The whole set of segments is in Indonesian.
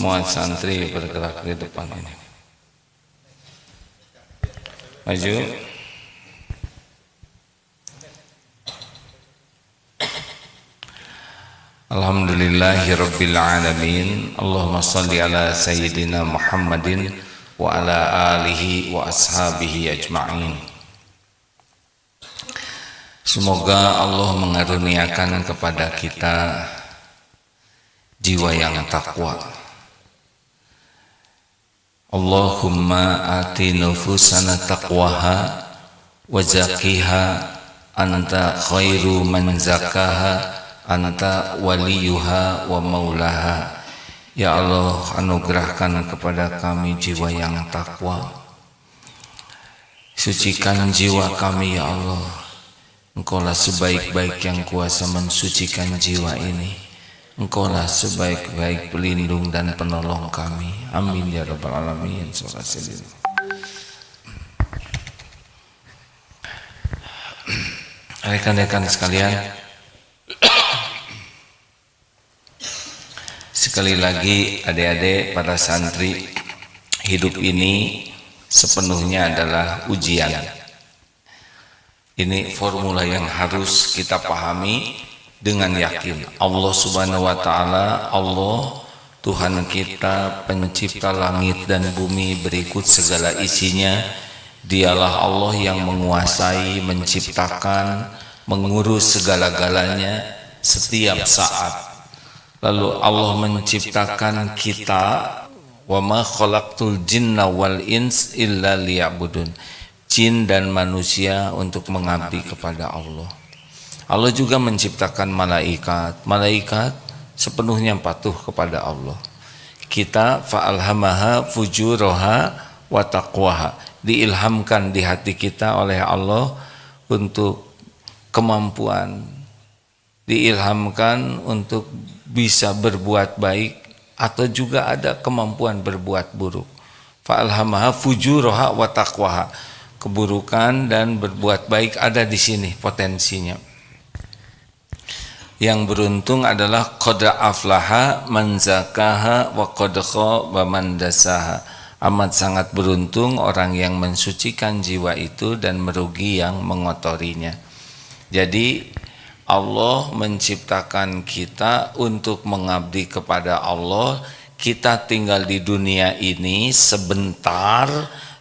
semua santri bergerak di depan ini. Maju. Alhamdulillahirabbil alamin. Allahumma shalli ala sayyidina Muhammadin wa ala alihi wa ashabihi ajma'in. Semoga Allah mengaruniakan kepada kita jiwa yang takwa. Allahumma ati nufusana taqwaha wa zakkiha anta khairu man zakkaha anta waliyuha wa maulaha. Ya Allah, anugerahkan kepada kami jiwa yang takwa. Sucikan jiwa kami ya Allah. Engkaulah sebaik-baik yang kuasa mensucikan jiwa ini. Engkaulah sebaik-baik pelindung dan penolong kami. Amin ya rabbal alamin. Rekan-rekan sekalian, sekali lagi adik-adik para santri, hidup ini sepenuhnya adalah ujian. Ini formula yang harus kita pahami dengan yakin. Allah Subhanahu wa taala, Allah Tuhan kita, pencipta langit dan bumi berikut segala isinya. Dialah Allah yang menguasai, menciptakan, mengurus segala-galanya setiap saat. Lalu Allah menciptakan kita, wa ma khalaqtul jinna wal ins illa liya'budun. Jin dan manusia untuk mengabdi kepada Allah. Allah juga menciptakan malaikat. Malaikat sepenuhnya patuh kepada Allah. Kita fa'alhamaha fujuraha wa taqwaha. Diilhamkan di hati kita oleh Allah untuk kemampuan. Diilhamkan untuk bisa berbuat baik atau juga ada kemampuan berbuat buruk. Fa'alhamaha fujuraha wa taqwaha. Keburukan dan berbuat baik ada di sini potensinya. Yang beruntung adalah qad aflaha man zakaha wa qad khaba man dasaha. Amat sangat beruntung orang yang mensucikan jiwa itu dan merugi yang mengotorinya. Jadi Allah menciptakan kita untuk mengabdi kepada Allah. Kita tinggal di dunia ini sebentar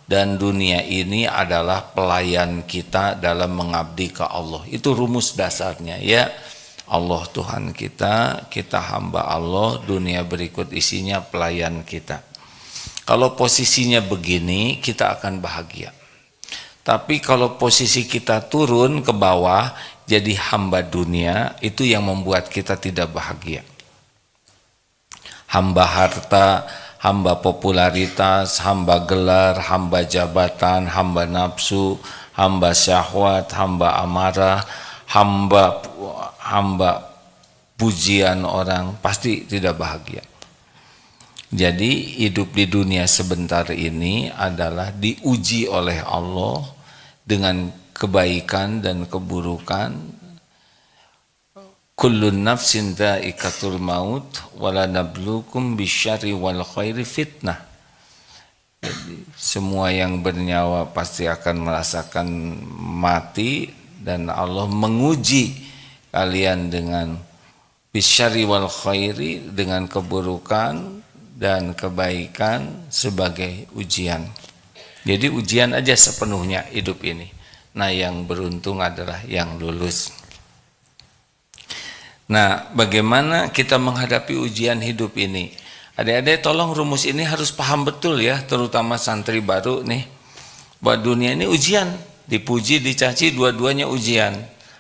dan dunia ini adalah pelayan kita dalam mengabdi ke Allah. Itu rumus dasarnya ya. Allah Tuhan kita, kita hamba Allah, dunia berikut isinya pelayan kita. Kalau posisinya begini, kita akan bahagia. Tapi kalau posisi kita turun ke bawah, jadi hamba dunia, itu yang membuat kita tidak bahagia. Hamba harta, hamba popularitas, hamba gelar, hamba jabatan, hamba nafsu, hamba syahwat, hamba amarah, hamba pujian orang, pasti tidak bahagia. Jadi hidup di dunia sebentar ini adalah diuji oleh Allah dengan kebaikan dan keburukan. Kullun nafsin dha'iqatul maut wala nabluukum bisyarri wal khairi fitnah. Jadi semua yang bernyawa pasti akan merasakan mati dan Allah menguji kalian dengan bisyarri wal khairi, dengan keburukan dan kebaikan sebagai ujian. Jadi ujian aja sepenuhnya hidup ini. Nah, yang beruntung adalah yang lulus. Nah, bagaimana kita menghadapi ujian hidup ini? Adik-adik tolong rumus ini harus paham betul ya, terutama santri baru nih. Bahwa dunia ini ujian, dipuji, dicaci, dua-duanya ujian.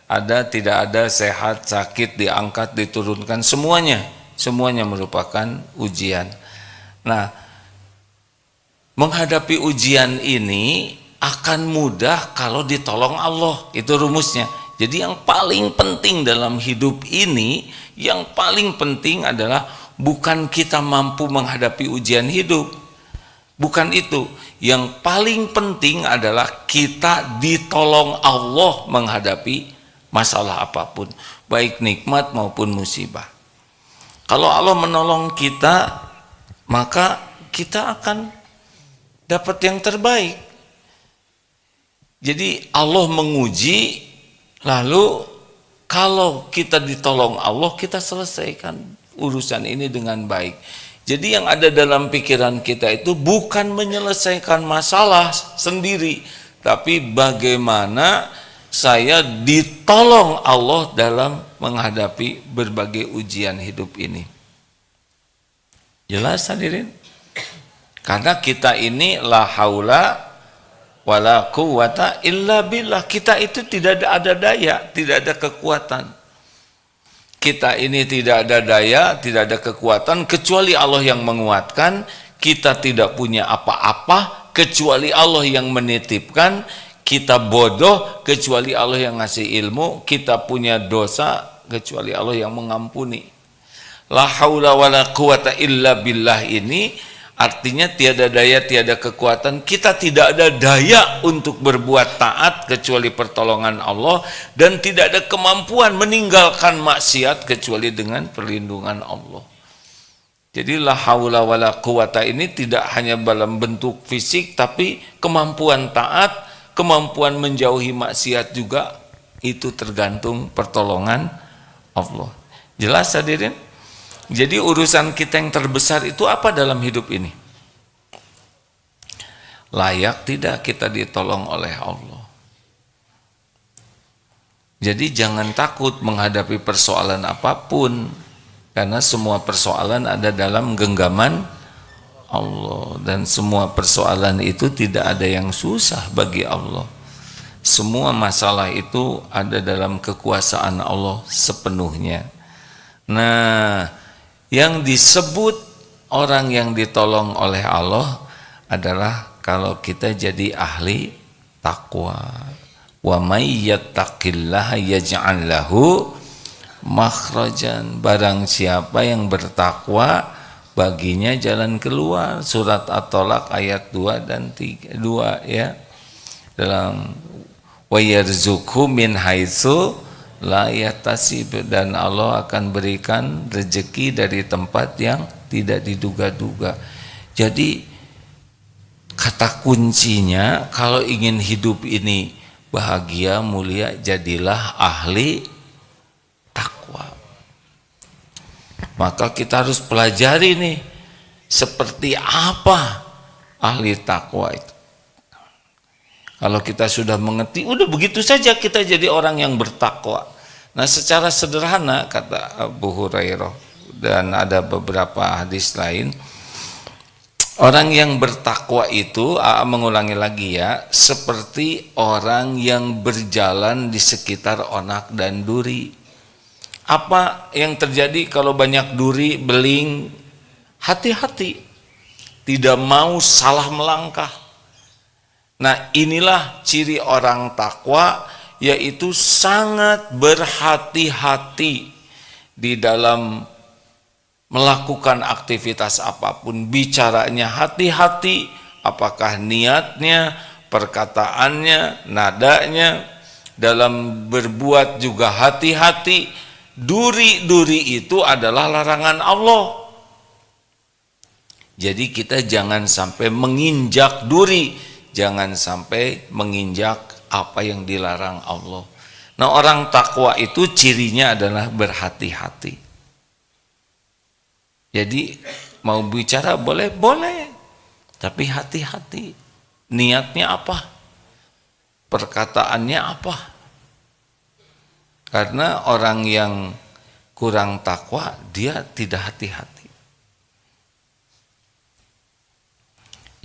Ada, tidak ada, sehat, sakit, diangkat, diturunkan, semuanya merupakan ujian. Nah, menghadapi ujian ini akan mudah kalau ditolong Allah. Itu rumusnya. Jadi yang paling penting dalam hidup ini, yang paling penting adalah bukan kita mampu menghadapi ujian hidup. Bukan itu. Yang paling penting adalah kita ditolong Allah menghadapi masalah apapun, baik nikmat maupun musibah. Kalau Allah menolong kita, maka kita akan dapat yang terbaik. Jadi Allah menguji, lalu kalau kita ditolong Allah, kita selesaikan urusan ini dengan baik. Jadi yang ada dalam pikiran kita itu bukan menyelesaikan masalah sendiri, tapi bagaimana saya ditolong Allah dalam menghadapi berbagai ujian hidup ini. Jelas hadirin? Karena kita ini la haula wala quwata illa billah. Kita itu tidak ada daya, tidak ada kekuatan. Kita ini tidak ada daya, tidak ada kekuatan kecuali Allah yang menguatkan. Kita tidak punya apa-apa kecuali Allah yang menitipkan. Kita bodoh kecuali Allah yang ngasih ilmu. Kita punya dosa kecuali Allah yang mengampuni. La haula wala quwata illa billah ini artinya tiada daya, tiada kekuatan. Kita tidak ada daya untuk berbuat taat kecuali pertolongan Allah, dan tidak ada kemampuan meninggalkan maksiat kecuali dengan perlindungan Allah. Jadi la haula wala quwata ini tidak hanya dalam bentuk fisik, tapi kemampuan taat, kemampuan menjauhi maksiat juga itu tergantung pertolongan Allah. Jelas hadirin? Jadi urusan kita yang terbesar itu apa dalam hidup ini? Layak tidak kita ditolong oleh Allah? Jadi jangan takut menghadapi persoalan apapun, karena semua persoalan ada dalam genggaman Allah, dan semua persoalan itu tidak ada yang susah bagi Allah. Semua masalah itu ada dalam kekuasaan Allah sepenuhnya. Nah, yang disebut orang yang ditolong oleh Allah adalah kalau kita jadi ahli takwa. Wa may yattaqillaha yaj'al lahu makhrajan. Barang siapa yang bertakwa, baginya jalan keluar. Surat At-Tolak ayat 2 dan 3 ya. Dalam wa yarzuqhu min haitsu la yahtasib, dan Allah akan berikan rezeki dari tempat yang tidak diduga-duga. Jadi kata kuncinya kalau ingin hidup ini bahagia, mulia, jadilah ahli takwa. Maka kita harus pelajari nih seperti apa ahli takwa itu. Kalau kita sudah mengerti, udah begitu saja kita jadi orang yang bertakwa. Nah, secara sederhana kata Abu Hurairah dan ada beberapa hadis lain, orang yang bertakwa itu, mengulangi lagi ya, seperti orang yang berjalan di sekitar onak dan duri. Apa yang terjadi kalau banyak duri, beling? Hati-hati, tidak mau salah melangkah. Nah, inilah ciri orang takwa, yaitu sangat berhati-hati di dalam melakukan aktivitas apapun. Bicaranya hati-hati, apakah niatnya, perkataannya, nadanya. Dalam berbuat juga hati-hati. Duri-duri itu adalah larangan Allah. Jadi kita jangan sampai menginjak duri, jangan sampai menginjak apa yang dilarang Allah. Nah, orang takwa itu cirinya adalah berhati-hati. Jadi mau bicara boleh, tapi hati-hati. Niatnya apa? Perkataannya apa? Karena orang yang kurang takwa, dia tidak hati-hati.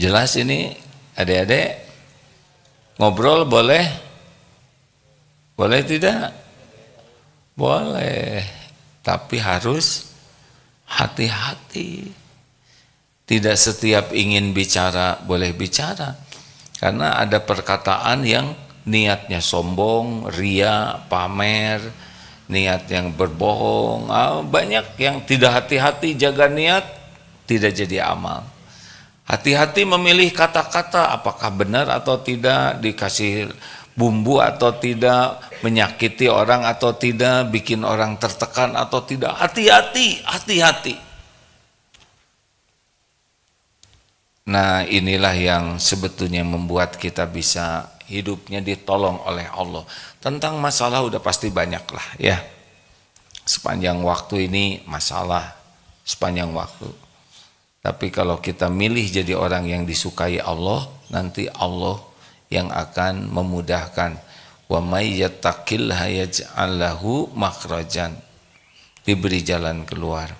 Jelas ini? Adik-adik, ngobrol boleh? Boleh tidak? Boleh, tapi harus hati-hati. Tidak setiap ingin bicara boleh bicara, karena ada perkataan yang niatnya sombong, ria, pamer, niat yang berbohong. Banyak yang tidak hati-hati jaga niat, tidak jadi amal. Hati-hati memilih kata-kata, apakah benar atau tidak, dikasih bumbu atau tidak, menyakiti orang atau tidak, bikin orang tertekan atau tidak. Hati-hati, hati-hati. Nah, inilah yang sebetulnya membuat kita bisa hidupnya ditolong oleh Allah. Tentang masalah udah pasti banyak lah ya. Sepanjang waktu ini masalah, sepanjang waktu. Tapi kalau kita milih jadi orang yang disukai Allah, nanti Allah yang akan memudahkan. Wa may yattaqillaha yaj'al lahu makhrajan. Diberi jalan keluar.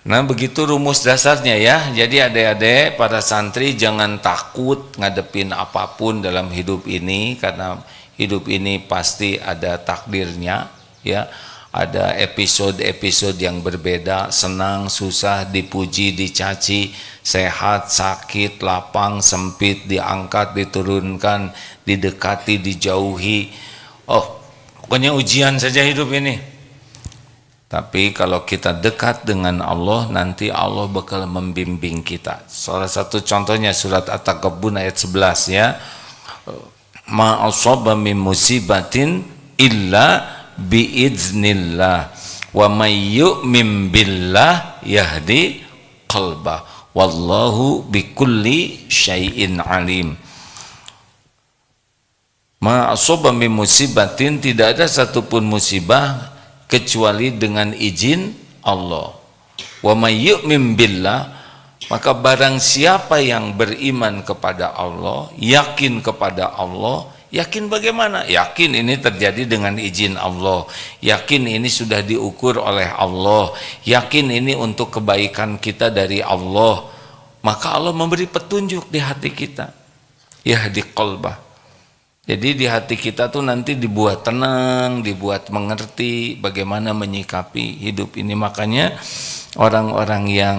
Nah, begitu rumus dasarnya ya. Jadi adik-adik para santri jangan takut ngadepin apapun dalam hidup ini, karena hidup ini pasti ada takdirnya ya. Ada episode-episode yang berbeda, senang, susah, dipuji, dicaci, sehat, sakit, lapang, sempit, diangkat, diturunkan, didekati, dijauhi. Oh, pokoknya ujian saja hidup ini. Tapi kalau kita dekat dengan Allah, nanti Allah bakal membimbing kita. Salah satu contohnya surat At-Taghabun ayat 11 ya. Ma asaba min musibatin illa biiznillah wa may yu'min billah yahdi qalbah wallahu bikulli syai'in alim. Ma asaba min musibatin, tidak ada satupun musibah kecuali dengan izin Allah. Wa may yu'min billah, maka barang siapa yang beriman kepada Allah, yakin kepada Allah, yakin bagaimana? Yakin ini terjadi dengan izin Allah, yakin ini sudah diukur oleh Allah, yakin ini untuk kebaikan kita dari Allah, maka Allah memberi petunjuk di hati kita, yahdi qalbah. Jadi di hati kita tuh nanti dibuat tenang, dibuat mengerti bagaimana menyikapi hidup ini. Makanya orang-orang yang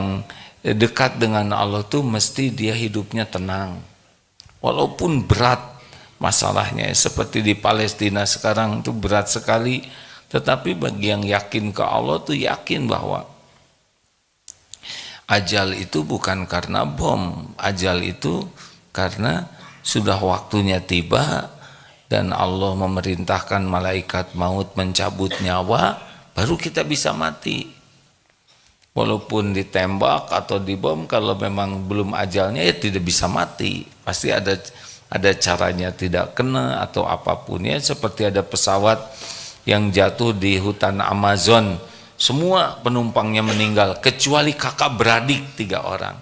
dekat dengan Allah tuh mesti dia hidupnya tenang. Walaupun berat masalahnya, seperti di Palestina sekarang tuh berat sekali. Tetapi bagi yang yakin ke Allah tuh yakin bahwa ajal itu bukan karena bom. Ajal itu karena sudah waktunya tiba dan Allah memerintahkan malaikat maut mencabut nyawa, baru kita bisa mati. Walaupun ditembak atau dibom, kalau memang belum ajalnya ya tidak bisa mati. Pasti ada caranya tidak kena atau apapun ya. Seperti ada pesawat yang jatuh di hutan Amazon, semua penumpangnya meninggal kecuali kakak beradik 3 orang.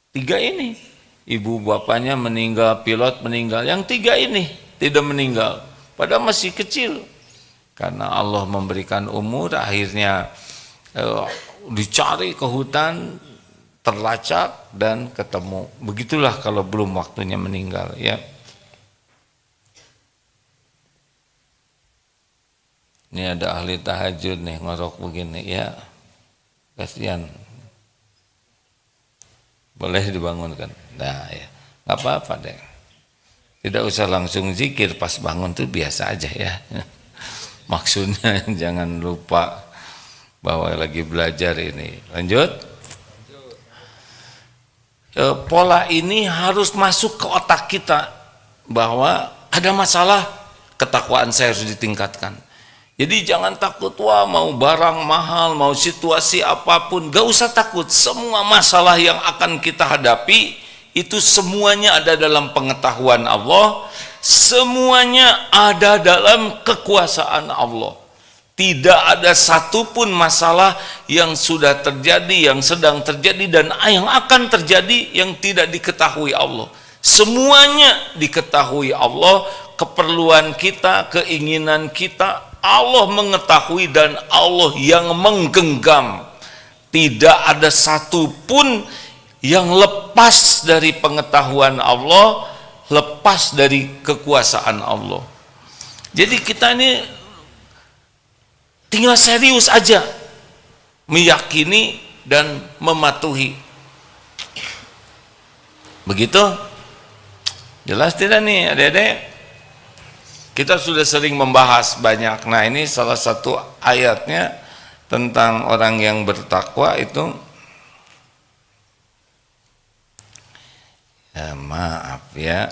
3 ini, ibu bapaknya meninggal, pilot meninggal, yang 3 ini tidak meninggal, padahal masih kecil. Karena Allah memberikan umur, akhirnya dicari ke hutan, terlacak dan ketemu. Begitulah kalau belum waktunya meninggal ya. Ini ada ahli tahajud nih ngorok begini ya, kasihan. Boleh dibangunkan. Nah ya, nggak apa-apa deh. Tidak usah langsung zikir pas bangun tuh, biasa aja ya. Maksudnya jangan lupa bahwa lagi belajar ini. Lanjut. Pola ini harus masuk ke otak kita bahwa ada masalah, ketakwaan saya harus ditingkatkan. Jadi jangan takut, wah mau barang mahal, mau situasi apapun, gak usah takut. Semua masalah yang akan kita hadapi itu semuanya ada dalam pengetahuan Allah, semuanya ada dalam kekuasaan Allah. Tidak ada satupun masalah yang sudah terjadi, yang sedang terjadi, dan yang akan terjadi yang tidak diketahui Allah. Semuanya diketahui Allah, keperluan kita, keinginan kita, Allah mengetahui dan Allah yang menggenggam. Tidak ada satupun yang lepas dari pengetahuan Allah, lepas dari kekuasaan Allah. Jadi kita ini tinggal serius aja meyakini dan mematuhi. Begitu? Jelas tidak nih adik-adik? Kita sudah sering membahas banyak. Nah ini salah satu ayatnya tentang orang yang bertakwa itu. Ya, maaf ya.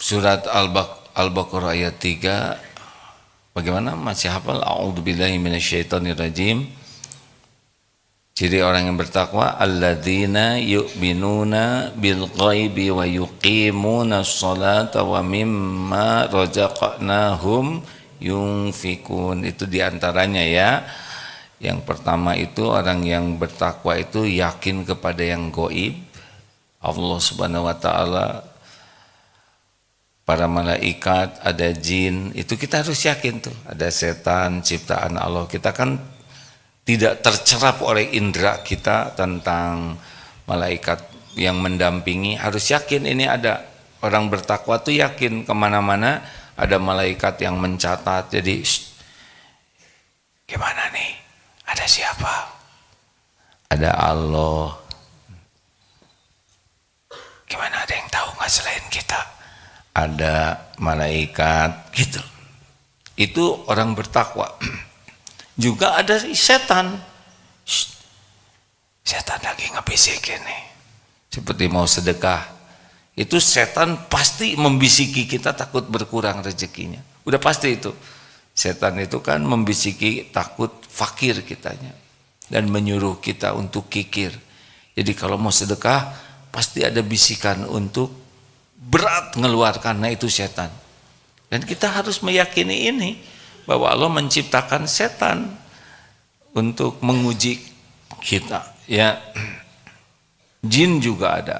Surat Al-Baqarah ayat 3, Bagaimana, masih hafal? A'udzubillahi minasyaitonirrajim. Ciri orang yang bertakwa, alladzina yu'minuna bil ghaibi wa yuqimuna sholata wa mimma razaqnahum yunfikun. Itu diantaranya ya. Yang pertama itu orang yang bertakwa itu yakin kepada yang gaib, Allah Subhanahu wa taala, para malaikat, ada jin, itu kita harus yakin tuh. Ada setan ciptaan Allah. Kita kan tidak tercerap oleh indera kita tentang malaikat yang mendampingi. Harus yakin ini ada. Orang bertakwa tuh yakin kemana-mana ada malaikat yang mencatat. Jadi gimana nih, ada siapa? Ada Allah. Gimana, ada yang tahu nggak selain kita? Ada malaikat gitu. Itu orang bertakwa. Juga ada setan. Setan lagi ngebisikin nih, seperti mau sedekah. Itu setan pasti membisiki kita takut berkurang rezekinya. Udah pasti itu. Setan itu kan membisiki takut fakir kitanya dan menyuruh kita untuk kikir. Jadi kalau mau sedekah pasti ada bisikan untuk berat ngeluarkan. Nah itu setan. Dan kita harus meyakini ini, bahwa Allah menciptakan setan untuk menguji kita. Ya, jin juga ada.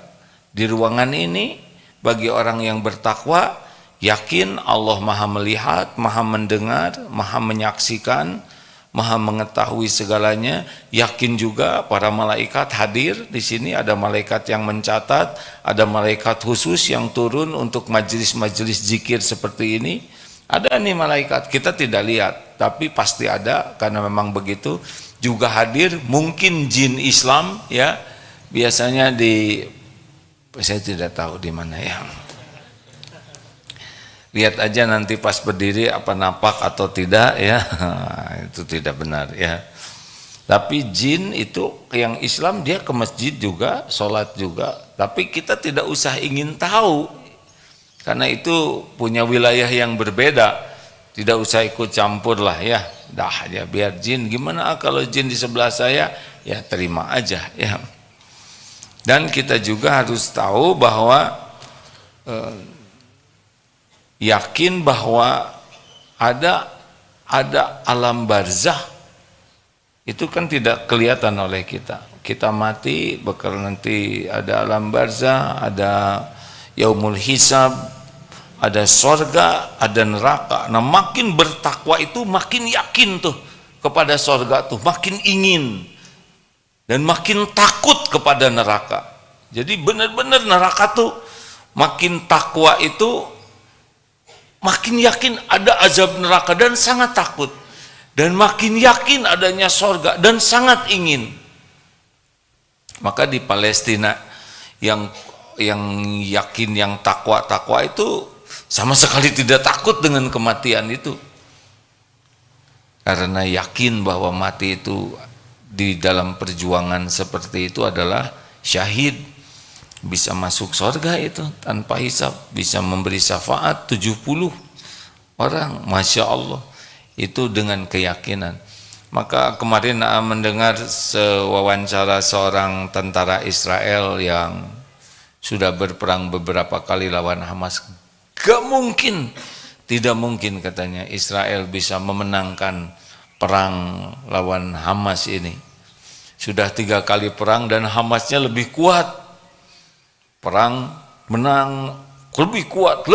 Di ruangan ini bagi orang yang bertakwa, yakin Allah Maha melihat, Maha mendengar, Maha menyaksikan, Maha mengetahui segalanya. Yakin juga para malaikat hadir di sini. Ada malaikat yang mencatat, ada malaikat khusus yang turun untuk majelis-majelis zikir seperti ini. Ada nih malaikat, kita tidak lihat, tapi pasti ada karena memang begitu. Juga hadir mungkin jin Islam ya. Biasanya saya tidak tahu di mana ya. Lihat aja nanti pas berdiri apa napak atau tidak ya. Itu tidak benar ya. Tapi jin itu yang Islam dia ke masjid juga, sholat juga, tapi kita tidak usah ingin tahu. Karena itu punya wilayah yang berbeda, tidak usah ikut campur lah ya. Dah ya, biar jin, gimana kalau jin di sebelah saya, ya terima aja ya. Dan kita juga harus tahu bahwa yakin bahwa ada alam barzah. Itu kan tidak kelihatan oleh kita. Kita mati bakal nanti ada alam barzah, ada yaumul hisab, ada sorga, ada neraka. Nah makin bertakwa itu makin yakin tuh kepada sorga tuh, makin ingin dan makin takut kepada neraka. Jadi benar-benar neraka tuh makin takwa itu makin yakin ada azab neraka dan sangat takut, dan makin yakin adanya sorga dan sangat ingin. Maka di Palestina yang yakin, yang takwa itu sama sekali tidak takut dengan kematian itu, karena yakin bahwa mati itu di dalam perjuangan seperti itu adalah syahid, bisa masuk surga itu tanpa hisab, bisa memberi syafaat 70 orang, Masya Allah, itu dengan keyakinan. Maka kemarin mendengar wawancara seorang tentara Israel yang sudah berperang beberapa kali lawan Hamas. Gak mungkin, tidak mungkin katanya Israel bisa memenangkan perang lawan Hamas ini. Sudah 3 kali perang dan Hamasnya lebih kuat. Perang menang lebih kuat.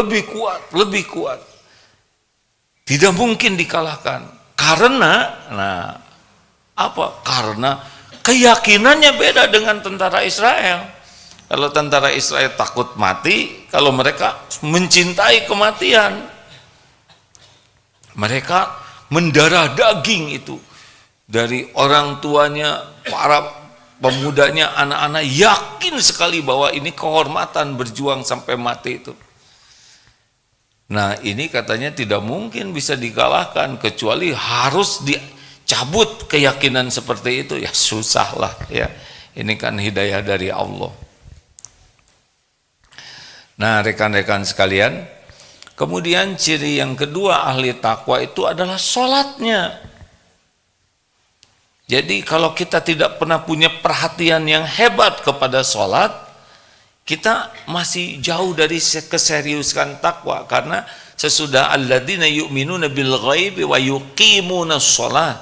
Tidak mungkin dikalahkan. Karena Karena keyakinannya beda dengan tentara Israel. Kalau tentara Israel takut mati, kalau mereka mencintai kematian, mereka mendarah daging itu. Dari orang tuanya, para pemudanya, anak-anak yakin sekali bahwa ini kehormatan berjuang sampai mati itu. Nah ini katanya tidak mungkin bisa dikalahkan, kecuali harus dicabut keyakinan seperti itu. Ya susah lah ya, ini kan hidayah dari Allah. Nah rekan-rekan sekalian, Kemudian ciri yang kedua ahli takwa itu adalah sholatnya. Jadi kalau kita tidak pernah punya perhatian yang hebat kepada sholat, kita masih jauh dari keseriusan takwa. Karena sesudah alladzina yu'minuna bil ghaibi wa yuqimunas sholat.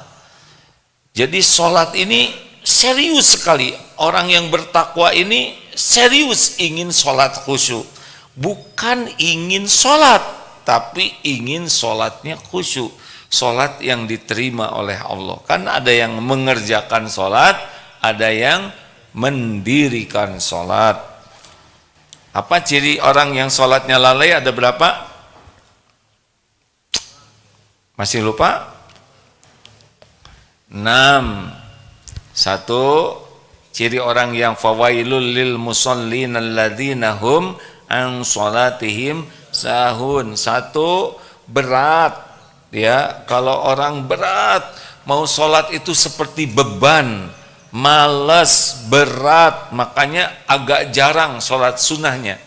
Jadi sholat ini serius sekali. Orang yang bertakwa ini serius ingin sholat khusyuk. Bukan ingin sholat, tapi ingin sholatnya khusyuk. Sholat yang diterima oleh Allah. Kan ada yang mengerjakan sholat, ada yang mendirikan sholat. Apa ciri orang yang sholatnya lalai? Ada berapa? Masih lupa? 6. 1. Ciri orang yang fawailul lil musallin alladzina hum an sholatihim sahun. 1. Berat. Ya, kalau orang berat mau sholat itu seperti beban, malas, berat, makanya agak jarang sholat sunnahnya.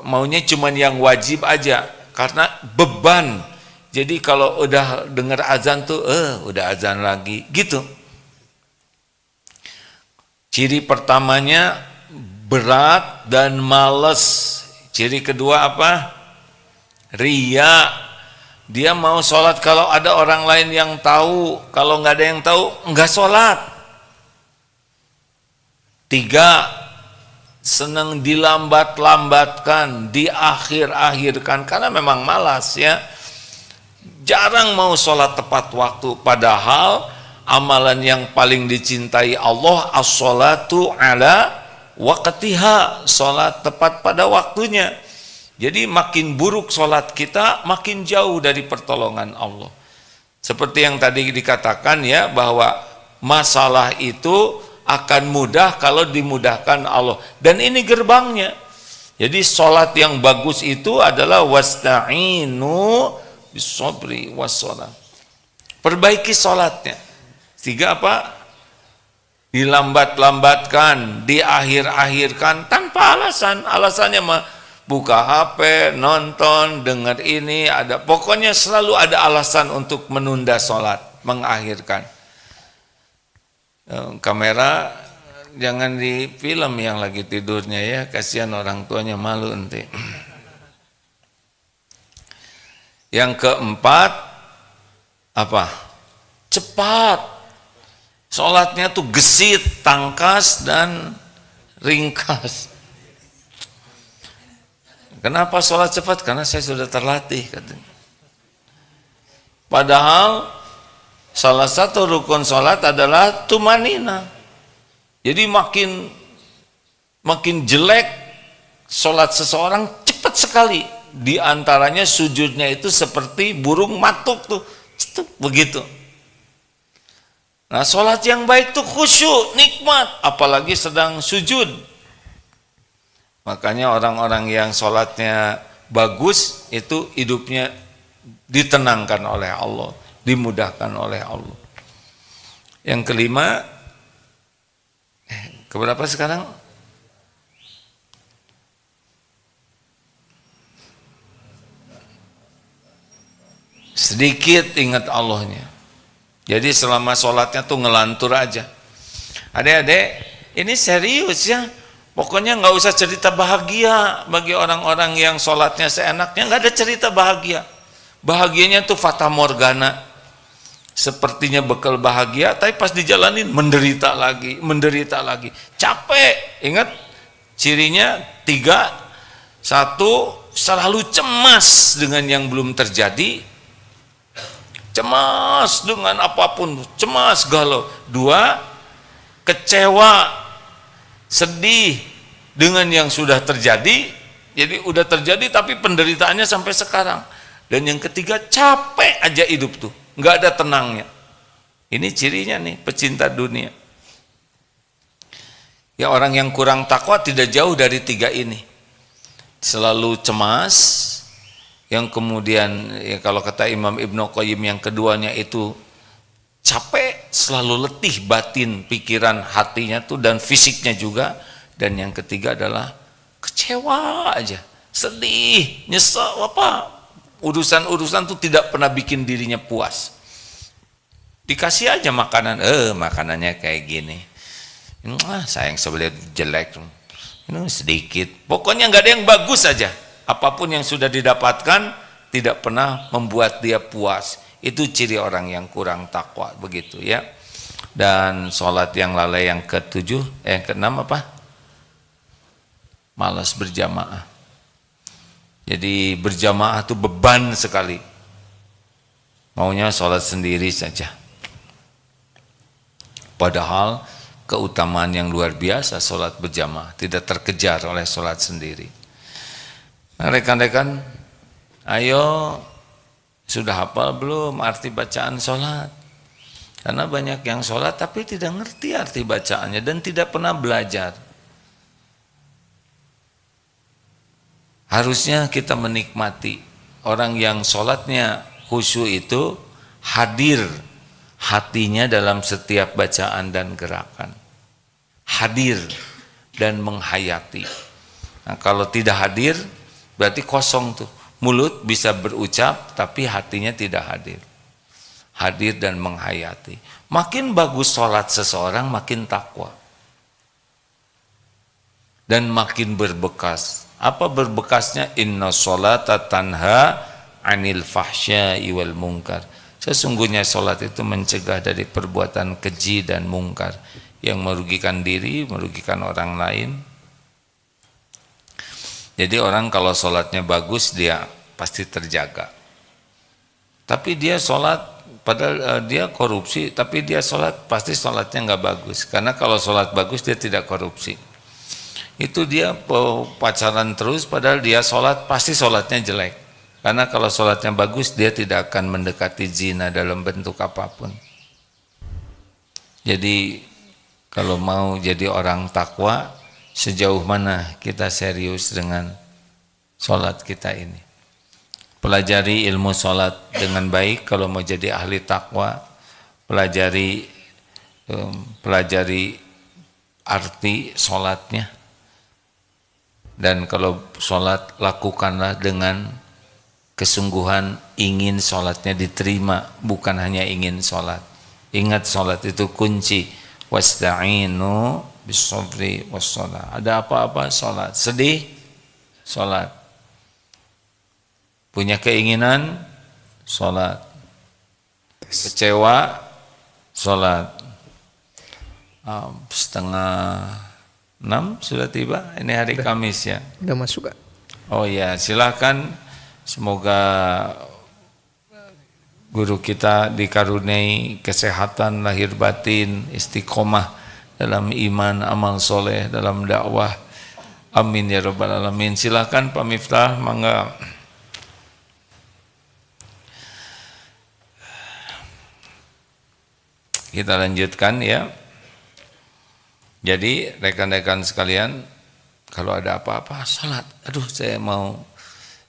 Maunya cuman yang wajib aja, karena beban. Jadi kalau udah dengar azan tuh, udah azan lagi, gitu. Ciri pertamanya berat dan malas. Ciri kedua apa? Riya. Dia mau sholat kalau ada orang lain yang tahu, kalau nggak ada yang tahu nggak sholat. 3. Senang dilambat-lambatkan, diakhir-akhirkan karena memang malas ya. Jarang mau sholat tepat waktu, padahal amalan yang paling dicintai Allah as-sholatu ala waqtiha, sholat tepat pada waktunya. Jadi makin buruk sholat kita, makin jauh dari pertolongan Allah. Seperti yang tadi dikatakan ya, bahwa masalah itu akan mudah kalau dimudahkan Allah. Dan ini gerbangnya. Jadi sholat yang bagus itu adalah wasta'inu bisobri wassalam. Perbaiki sholatnya. 3 apa? Dilambat-lambatkan, diakhir-akhirkan tanpa alasan. Alasannya mah buka HP, nonton, dengar ini, ada pokoknya selalu ada alasan untuk menunda sholat, mengakhirkan. Kamera jangan di film yang lagi tidurnya ya, kasihan orang tuanya, malu ente. Yang keempat apa? Cepat. Sholatnya tuh gesit, tangkas dan ringkas. Kenapa sholat cepat? Karena saya sudah terlatih katanya. Padahal salah satu rukun sholat adalah tumanina. Jadi makin jelek sholat seseorang cepat sekali. Di antaranya sujudnya itu seperti burung matuk tuh, begitu. Nah sholat yang baik tuh khusyuk, nikmat, apalagi sedang sujud. Makanya orang-orang yang sholatnya bagus itu hidupnya ditenangkan oleh Allah, dimudahkan oleh Allah. Yang kelima, keberapa sekarang? Sedikit ingat Allahnya. Jadi selama sholatnya tuh ngelantur aja. Adik-adik, ini serius ya. Pokoknya nggak usah cerita bahagia bagi orang-orang yang sholatnya seenaknya, nggak ada cerita bahagia. Bahagianya tuh fata morgana, sepertinya bekal bahagia, tapi pas dijalanin menderita lagi, capek. Ingat cirinya 3, 1 selalu cemas dengan yang belum terjadi, cemas dengan apapun, cemas galau. 2, kecewa, sedih dengan yang sudah terjadi. Jadi udah terjadi tapi penderitaannya sampai sekarang. Dan yang ketiga, capek aja hidup tuh, nggak ada tenangnya. Ini cirinya nih pecinta dunia. Ya orang yang kurang takwa tidak jauh dari 3 ini. Selalu cemas, yang kemudian ya kalau kata Imam Ibnu Qayyim yang keduanya itu capek, selalu letih batin, pikiran, hatinya tuh dan fisiknya juga. Dan yang ketiga adalah kecewa aja, sedih, nyesal, apa urusan-urusan tuh tidak pernah bikin dirinya puas. Dikasih aja makanan, makanannya kayak gini, sayang sebelah jelek, ini sedikit, pokoknya nggak ada yang bagus saja. Apapun yang sudah didapatkan tidak pernah membuat dia puas. Itu ciri orang yang kurang takwa, begitu ya. Dan sholat yang lalai yang ketujuh, yang keenam apa? Malas berjamaah. Jadi berjamaah itu beban sekali. Maunya sholat sendiri saja. Padahal keutamaan yang luar biasa sholat berjamaah, tidak terkejar oleh sholat sendiri. Nah, rekan-rekan, ayo sudah hafal belum arti bacaan sholat? Karena banyak yang sholat tapi tidak ngerti arti bacaannya dan tidak pernah belajar. Harusnya kita menikmati orang yang sholatnya khusyuk itu hadir hatinya dalam setiap bacaan dan gerakan. Hadir dan menghayati. Nah, kalau tidak hadir berarti kosong tuh. Mulut bisa berucap tapi hatinya tidak hadir. Hadir dan menghayati. Makin bagus sholat seseorang makin takwa. Dan makin berbekas. Apa berbekasnya? Inna sholata tanha anil fahsya'i wal munkar. Sesungguhnya sholat itu mencegah dari perbuatan keji dan mungkar. Yang merugikan diri, merugikan orang lain. Jadi orang kalau sholatnya bagus dia pasti terjaga. Tapi dia sholat, padahal dia korupsi, tapi dia sholat pasti sholatnya nggak bagus. Karena kalau sholat bagus dia tidak korupsi. Itu dia pacaran terus, padahal dia sholat pasti sholatnya jelek. Karena kalau sholatnya bagus dia tidak akan mendekati zina dalam bentuk apapun. Jadi kalau mau jadi orang takwa, sejauh mana kita serius dengan sholat kita ini. Pelajari ilmu sholat dengan baik kalau mau jadi ahli takwa. Pelajari arti sholatnya. Dan kalau sholat lakukanlah dengan kesungguhan ingin sholatnya diterima, bukan hanya ingin sholat. Ingat sholat itu kunci. Wasta'inu bis-sabri was-shalah. Ada apa-apa sholat. Sedih, sholat. Punya keinginan, sholat. Kecewa, sholat. 5:30 sudah tiba. Ini hari Kamis ya. Udah masuk Kak. Oh ya, silakan. Semoga guru kita dikaruniai kesehatan lahir batin, istiqomah dalam iman, amal soleh, dalam dakwah. Amin ya rabbal alamin. Silakan Pak Miftah, mangga. Kita lanjutkan ya. Jadi rekan-rekan sekalian, kalau ada apa-apa, sholat. Aduh, saya mau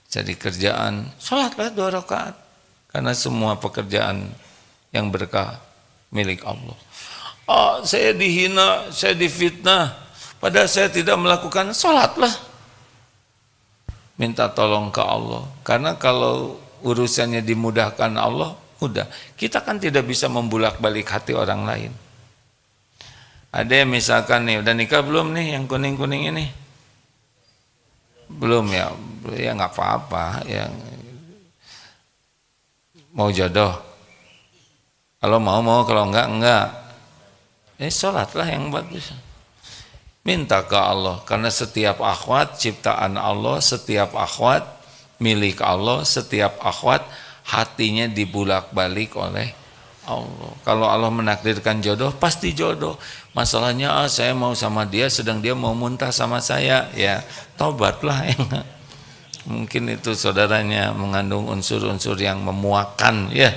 cari kerjaan, sholatlah 2 rakaat. Karena semua pekerjaan yang berkah milik Allah. Saya dihina, saya difitnah, padahal saya tidak melakukan, sholatlah. Minta tolong ke Allah. Karena kalau urusannya dimudahkan Allah, mudah. Kita kan tidak bisa membulak-balik hati orang lain. Ada yang misalkan nih, udah nikah belum nih yang kuning-kuning ini? Belum ya, ya nggak apa-apa. Yang mau jodoh, kalau mau, kalau enggak. Sholatlah yang bagus. Minta ke Allah, karena setiap akhwat ciptaan Allah, setiap akhwat milik Allah, setiap akhwat hatinya dibulak-balik oleh Allah. Kalau Allah menakdirkan jodoh, pasti jodoh. Masalahnya saya mau sama dia, sedang dia mau muntah sama saya, ya taubatlah. Mungkin itu saudaranya mengandung unsur-unsur yang memuakkan, ya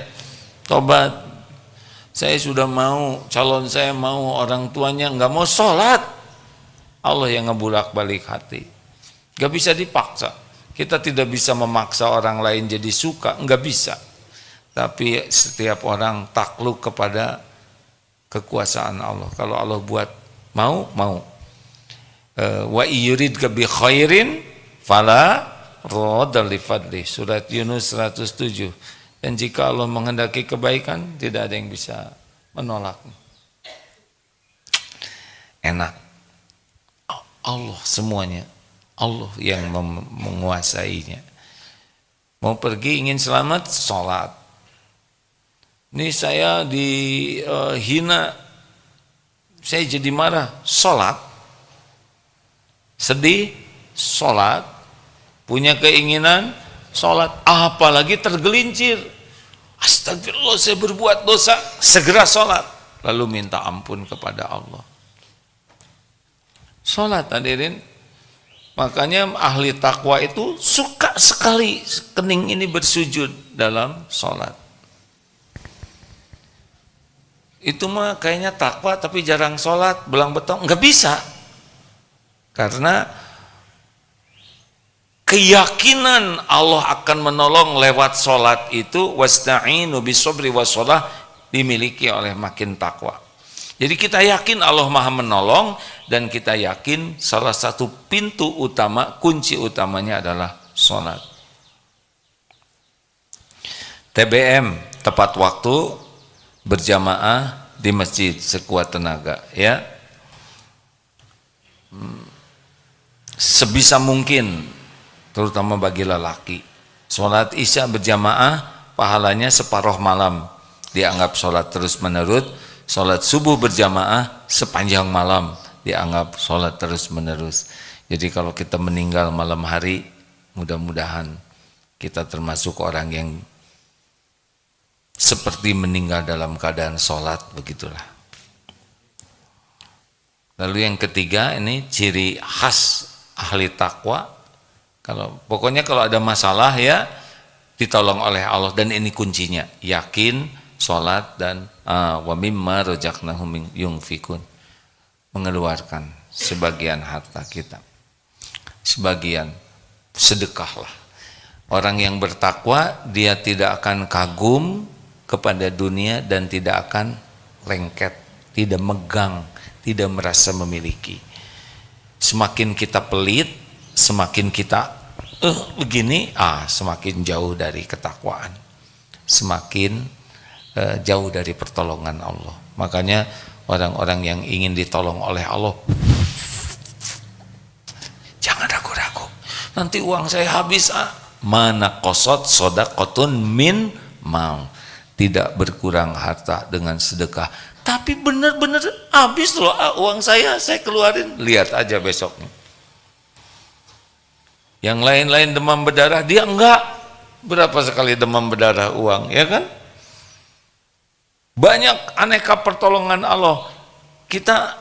tobat. Saya sudah mau, calon saya mau, orang tuanya nggak mau sholat. Allah yang ngebulak-balik hati. Nggak bisa dipaksa. Kita tidak bisa memaksa orang lain jadi suka, nggak bisa. Tapi setiap orang takluk kepada kekuasaan Allah. Kalau Allah buat mau. Wa yuridka bi khairin fala radal li fadli, surat Yunus 107. Dan jika Allah menghendaki kebaikan, tidak ada yang bisa menolak. Enak. Allah semuanya, Allah yang menguasainya. Mau pergi ingin selamat, sholat. Ini saya dihina, saya jadi marah, sholat. Sedih, sholat. Punya keinginan, sholat. Apalagi tergelincir, astagfirullah saya berbuat dosa, segera sholat. Lalu minta ampun kepada Allah. Sholat hadirin. Makanya ahli takwa itu suka sekali kening ini bersujud dalam sholat. Itu mah kayaknya takwa tapi jarang sholat, belang betong, nggak bisa. Karena keyakinan Allah akan menolong lewat sholat itu, wasta'inu bisobri wassalah, dimiliki oleh makin takwa. Jadi kita yakin Allah maha menolong, dan kita yakin salah satu pintu utama, kunci utamanya adalah sholat. TBM, tepat waktu, berjamaah di masjid sekuat tenaga, ya. Sebisa mungkin, terutama bagi lelaki, sholat isya berjamaah pahalanya separuh malam, dianggap sholat terus menerus. Sholat subuh berjamaah sepanjang malam, dianggap sholat terus menerus. Jadi kalau kita meninggal malam hari, mudah-mudahan kita termasuk orang yang seperti meninggal dalam keadaan sholat, begitulah. Lalu yang ketiga, ini ciri khas ahli takwa. Pokoknya kalau ada masalah ya ditolong oleh Allah, dan ini kuncinya, yakin, sholat, dan wa mimma razaqnahum yunfikun, mengeluarkan sebagian harta kita, sebagian sedekahlah. Orang yang bertakwa dia tidak akan kagum kepada dunia dan tidak akan lengket, tidak megang, tidak merasa memiliki. Semakin kita pelit, semakin kita begini, semakin jauh dari ketakwaan, semakin jauh dari pertolongan Allah. Makanya orang-orang yang ingin ditolong oleh Allah, jangan ragu-ragu, nanti uang saya habis. Mana qasat shadaqatun min mal, tidak berkurang harta dengan sedekah, tapi benar-benar habis loh uang saya keluarin, lihat aja besoknya. Yang lain-lain demam berdarah, dia enggak. Berapa sekali demam berdarah uang, ya kan? Banyak aneka pertolongan Allah. Kita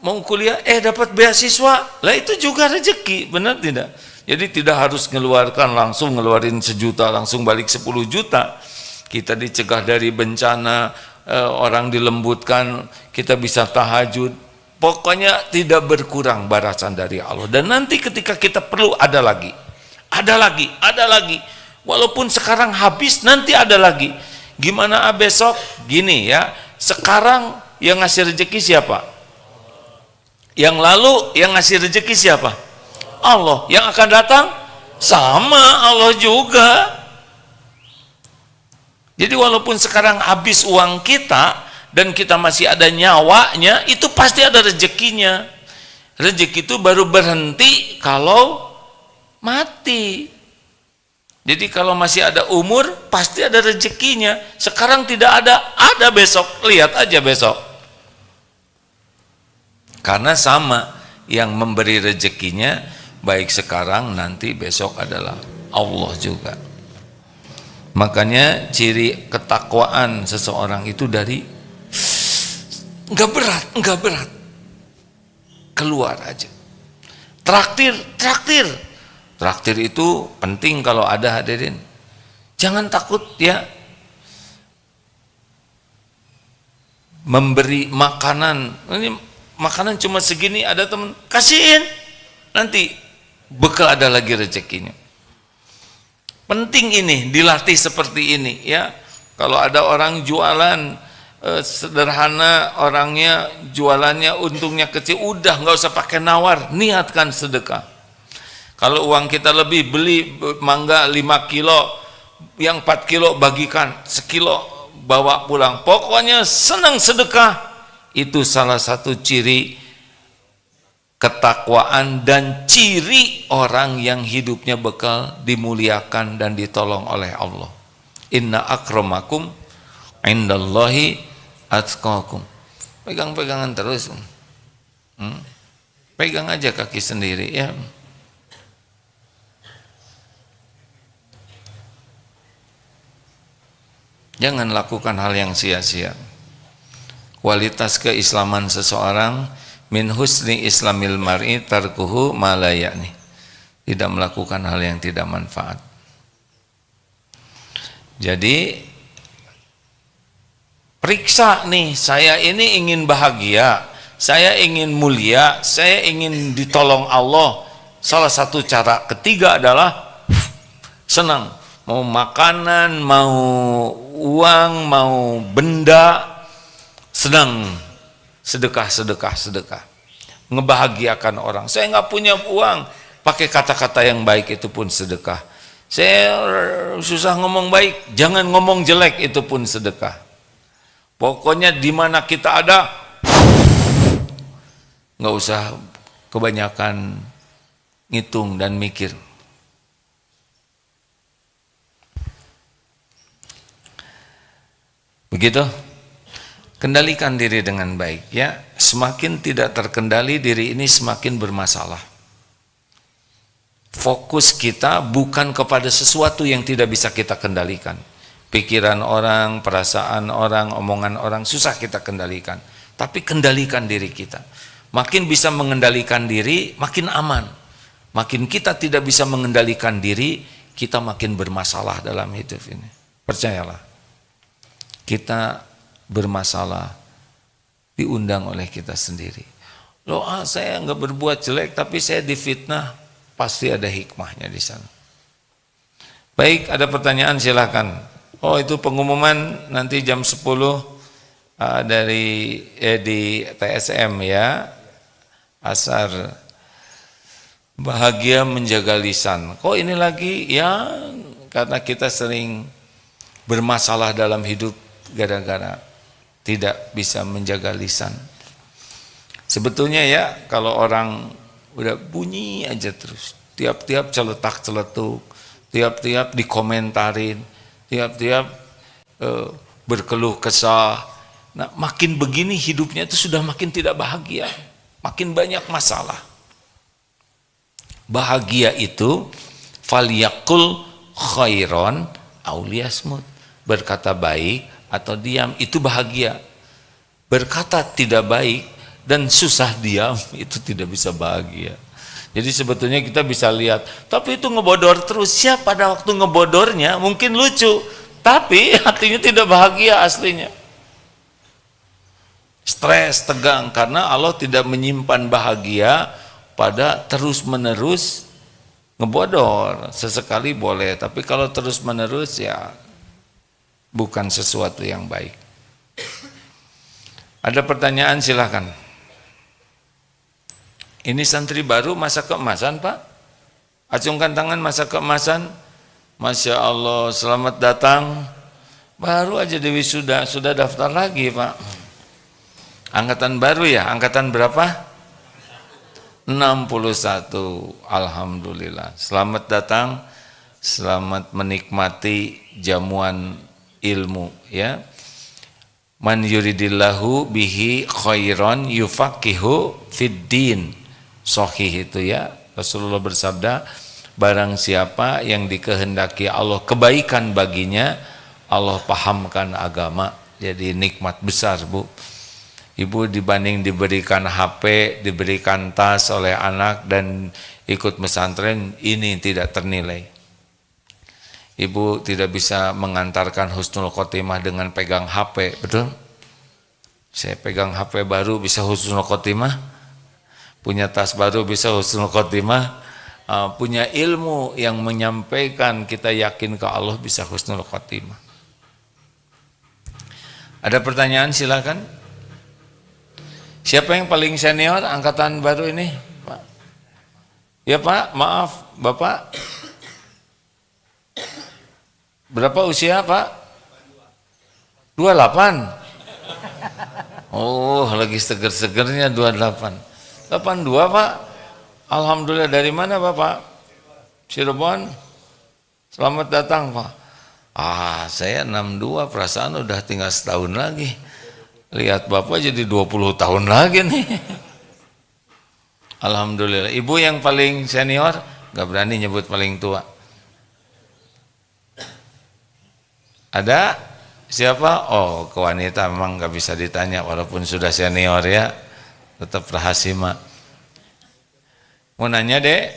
mau kuliah, dapat beasiswa, lah itu juga rezeki, benar tidak? Jadi tidak harus langsung ngeluarin 1 juta, langsung balik 10 juta. Kita dicegah dari bencana, orang dilembutkan, kita bisa tahajud. Pokoknya tidak berkurang balasan dari Allah. Dan nanti ketika kita perlu, ada lagi. Walaupun sekarang habis, nanti ada lagi. Gimana besok? Gini ya, sekarang yang ngasih rezeki siapa? Yang lalu yang ngasih rezeki siapa? Allah. Yang akan datang sama Allah juga. Jadi walaupun sekarang habis uang kita dan kita masih ada nyawanya, itu pasti ada rezekinya. Rezeki itu baru berhenti kalau mati. Jadi kalau masih ada umur, pasti ada rezekinya. Sekarang tidak ada besok. Lihat aja besok. Karena sama, yang memberi rezekinya, baik sekarang, nanti, besok adalah Allah juga. Makanya ciri ketakwaan seseorang itu dari enggak berat. Keluar aja. Traktir itu penting kalau ada, hadirin. Jangan takut ya. Memberi makanan. Ini makanan cuma segini, ada teman, kasihin. Nanti bekal ada lagi rezekinya. Penting ini dilatih seperti ini ya. Kalau ada orang jualan sederhana, orangnya jualannya untungnya kecil, udah nggak usah pakai nawar, niatkan sedekah. Kalau uang kita lebih, beli mangga 5 kilo, yang 4 kilo bagikan, sekilo bawa pulang. Pokoknya senang sedekah. Itu salah satu ciri ketakwaan dan ciri orang yang hidupnya bekal dimuliakan dan ditolong oleh Allah. Inna akramakum indallahi atqakum. Pegang-pegangan terus. Pegang aja kaki sendiri ya. Jangan lakukan hal yang sia-sia. Kualitas keislaman seseorang, min husni islamil mar'i tarkuhu ma la ya'ni. Tidak melakukan hal yang tidak manfaat. Jadi periksa nih, saya ini ingin bahagia, saya ingin mulia, saya ingin ditolong Allah. Salah satu cara ketiga adalah senang. Mau makanan, mau uang, mau benda, senang sedekah. Ngebahagiakan orang. Saya nggak punya uang, pakai kata-kata yang baik itu pun sedekah. Saya susah ngomong baik, jangan ngomong jelek itu pun sedekah. Pokoknya di mana kita ada, nggak usah kebanyakan ngitung dan mikir. Begitu, kendalikan diri dengan baik ya. Semakin tidak terkendali diri ini semakin bermasalah. Fokus kita bukan kepada sesuatu yang tidak bisa kita kendalikan. Pikiran orang, perasaan orang, omongan orang susah kita kendalikan. Tapi kendalikan diri kita. Makin bisa mengendalikan diri, makin aman. Makin kita tidak bisa mengendalikan diri, kita makin bermasalah dalam hidup ini. Percayalah. Kita bermasalah diundang oleh kita sendiri. Loh, saya nggak berbuat jelek tapi saya difitnah, pasti ada hikmahnya di sana. Baik, ada pertanyaan silakan. Oh, itu pengumuman nanti jam 10 di TSM ya. Asar bahagia menjaga lisan. Kok ini lagi? Ya, karena kita sering bermasalah dalam hidup gara-gara tidak bisa menjaga lisan. Sebetulnya ya, kalau orang udah bunyi aja terus, tiap-tiap celetak-celetuk, tiap-tiap dikomentarin, tiap-tiap berkeluh kesah. Nah, makin begini hidupnya itu sudah makin tidak bahagia, makin banyak masalah. Bahagia itu falyakul khairon auliyasmut, berkata baik atau diam, itu bahagia. Berkata tidak baik dan susah diam, itu tidak bisa bahagia. Jadi sebetulnya kita bisa lihat, tapi itu ngebodor terus. Ya, pada waktu ngebodornya mungkin lucu, tapi hatinya tidak bahagia aslinya. Stres, tegang, karena Allah tidak menyimpan bahagia pada terus-menerus ngebodor. Sesekali boleh, tapi kalau terus-menerus ya bukan sesuatu yang baik. Ada pertanyaan silahkan. Ini santri baru masa keemasan Pak? Acungkan tangan masa keemasan. Masya Allah, selamat datang. Baru aja di wisuda, sudah daftar lagi Pak. Angkatan baru ya, angkatan berapa? 61. Alhamdulillah. Selamat datang, selamat menikmati jamuan ilmu ya. Man yuridillahu bihi khairan yufaqihu fiddin. Sahih itu ya. Rasulullah bersabda, barang siapa yang dikehendaki Allah kebaikan baginya, Allah pahamkan agama. Jadi nikmat besar Bu. Ibu dibanding diberikan HP, diberikan tas oleh anak dan ikut pesantren, ini tidak ternilai. Ibu tidak bisa mengantarkan husnul khotimah dengan pegang HP, betul? Saya pegang HP baru bisa husnul khotimah, punya tas baru bisa husnul khotimah, punya ilmu yang menyampaikan kita yakin ke Allah bisa husnul khotimah. Ada pertanyaan silakan. Siapa yang paling senior angkatan baru ini, Pak? Ya Pak, maaf, Bapak. Berapa usia Pak? 28. Oh, lagi seger-segernya 28. 82 Pak. Alhamdulillah, dari mana Bapak? Cirebon. Selamat datang Pak. Saya 62, perasaan udah tinggal setahun lagi. Lihat Bapak jadi 20 tahun lagi nih. Alhamdulillah. Ibu yang paling senior, gak berani nyebut paling tua. Ada? Siapa? Oh, ke wanita memang gak bisa ditanya walaupun sudah senior ya. Tetap rahasima. Mau nanya Dek?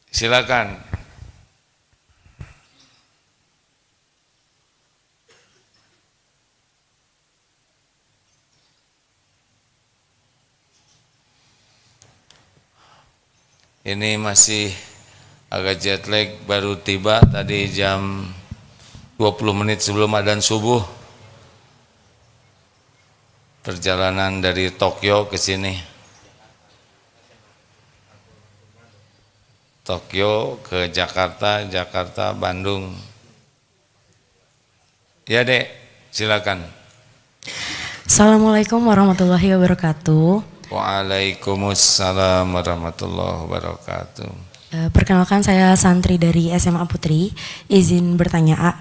Silakan. Ini masih agak jet lag, baru tiba tadi jam 20 menit sebelum adzan subuh. Perjalanan dari Tokyo ke sini. Tokyo ke Jakarta, Jakarta, Bandung. Ya Dek, silakan. Assalamualaikum warahmatullahi wabarakatuh. Waalaikumsalam warahmatullahi wabarakatuh. Perkenalkan, saya santri dari SMA Putri. Izin bertanya, A.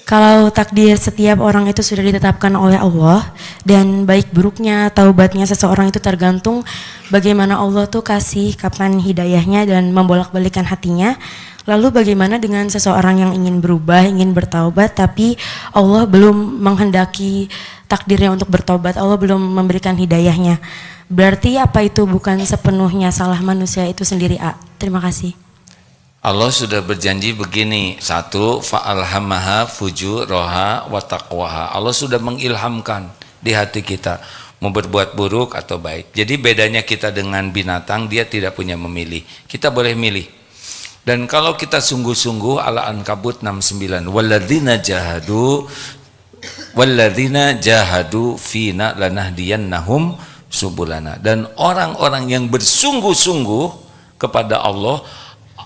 Kalau takdir setiap orang itu sudah ditetapkan oleh Allah dan baik buruknya, taubatnya seseorang itu tergantung bagaimana Allah tuh kasih kapan hidayahnya dan membolak-balikan hatinya. Lalu bagaimana dengan seseorang yang ingin berubah, ingin bertaubat, tapi Allah belum menghendaki takdirnya untuk bertobat, Allah belum memberikan hidayahnya. Berarti apa itu bukan sepenuhnya salah manusia itu sendiri, A? Terima kasih. Allah sudah berjanji begini. Satu, fa'alhamaha fujuraha wa taqwaha. Allah sudah mengilhamkan di hati kita mau berbuat buruk atau baik. Jadi bedanya kita dengan binatang, dia tidak punya memilih. Kita boleh milih. Dan kalau kita sungguh-sungguh, Al-Ankabut 69, walladzina jahadu fina lanahdiyannahum subulana. Dan orang-orang yang bersungguh-sungguh kepada Allah,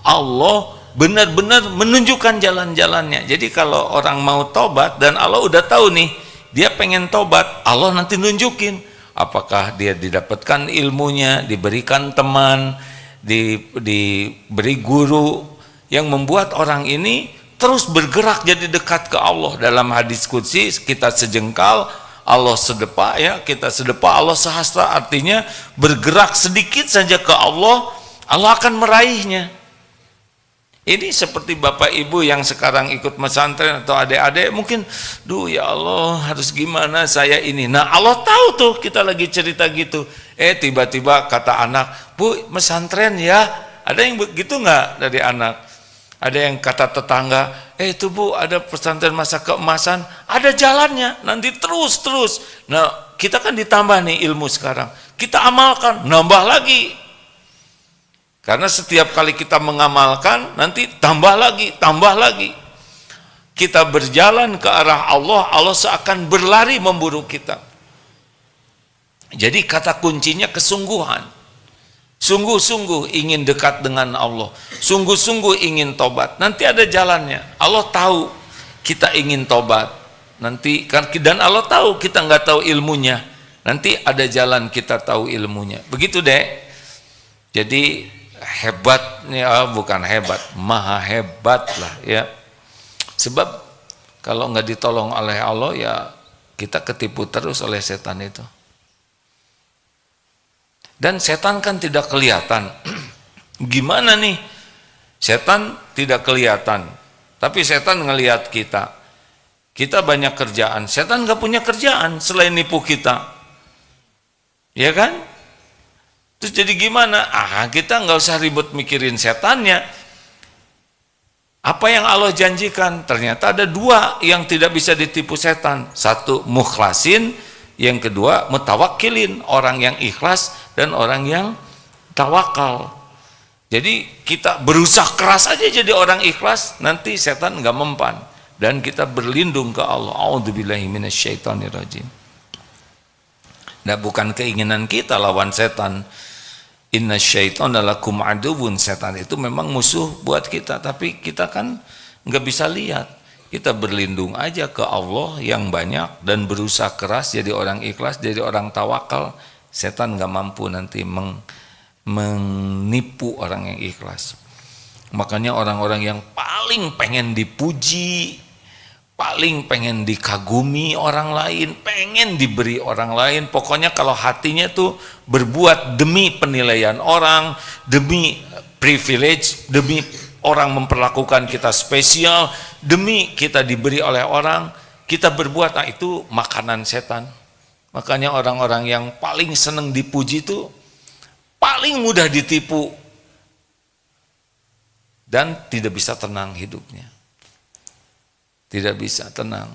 Allah benar-benar menunjukkan jalan-jalannya. Jadi kalau orang mau tobat dan Allah udah tahu nih, dia pengen tobat, Allah nanti nunjukin. Apakah dia didapatkan ilmunya, diberikan teman, diberi guru yang membuat orang ini terus bergerak jadi dekat ke Allah. Dalam hadis qudsi, kita sejengkal Allah sedepa, ya, kita sedepa Allah sehasta, artinya bergerak sedikit saja ke Allah, Allah akan meraihnya. Ini seperti bapak ibu yang sekarang ikut pesantren atau adik-adik mungkin, duh ya Allah harus gimana saya ini. Nah Allah tahu tuh kita lagi cerita gitu. Tiba-tiba kata anak, Bu pesantren ya, ada yang begitu nggak dari anak? Ada yang kata tetangga, itu Bu ada pesantren masa keemasan, ada jalannya, nanti terus. Nah kita kan ditambah nih ilmu sekarang, kita amalkan, nambah lagi. Karena setiap kali kita mengamalkan, nanti tambah lagi. Kita berjalan ke arah Allah, Allah seakan berlari memburu kita. Jadi kata kuncinya kesungguhan. Sungguh-sungguh ingin dekat dengan Allah, sungguh-sungguh ingin tobat. Nanti ada jalannya. Allah tahu kita ingin tobat. Nanti kan, dan Allah tahu kita nggak tahu ilmunya. Nanti ada jalan kita tahu ilmunya. Begitu Dek. Jadi hebatnya, bukan hebat, maha hebat lah ya. Sebab kalau nggak ditolong oleh Allah ya kita ketipu terus oleh setan itu. Dan setan kan tidak kelihatan. Gimana nih? Setan tidak kelihatan, tapi setan ngelihat kita. Kita banyak kerjaan, setan nggak punya kerjaan selain nipu kita, ya kan? Terus jadi gimana? Kita nggak usah ribut mikirin setannya. Apa yang Allah janjikan? Ternyata ada dua yang tidak bisa ditipu setan. Satu mukhlasin, yang kedua mutawakkilin, orang yang ikhlas dan orang yang tawakal. Jadi kita berusaha keras aja jadi orang ikhlas, nanti setan nggak mempan dan kita berlindung ke Allah. A'udzubillahi minasyaitonirrajim. Nah, bukan keinginan kita lawan setan. Inna syaitana lakum aduwwun, setan itu memang musuh buat kita, tapi kita kan nggak bisa lihat. Kita berlindung aja ke Allah yang banyak dan berusaha keras jadi orang ikhlas, jadi orang tawakal. Setan nggak mampu nanti menipu orang yang ikhlas. Makanya orang-orang yang paling pengen dipuji, paling pengen dikagumi orang lain, pengen diberi orang lain, pokoknya kalau hatinya tuh berbuat demi penilaian orang, demi privilege, demi orang memperlakukan kita spesial, demi kita diberi oleh orang, kita berbuat, nah itu makanan setan. Makanya orang-orang yang paling seneng dipuji itu paling mudah ditipu dan tidak bisa tenang hidupnya. Tidak bisa tenang.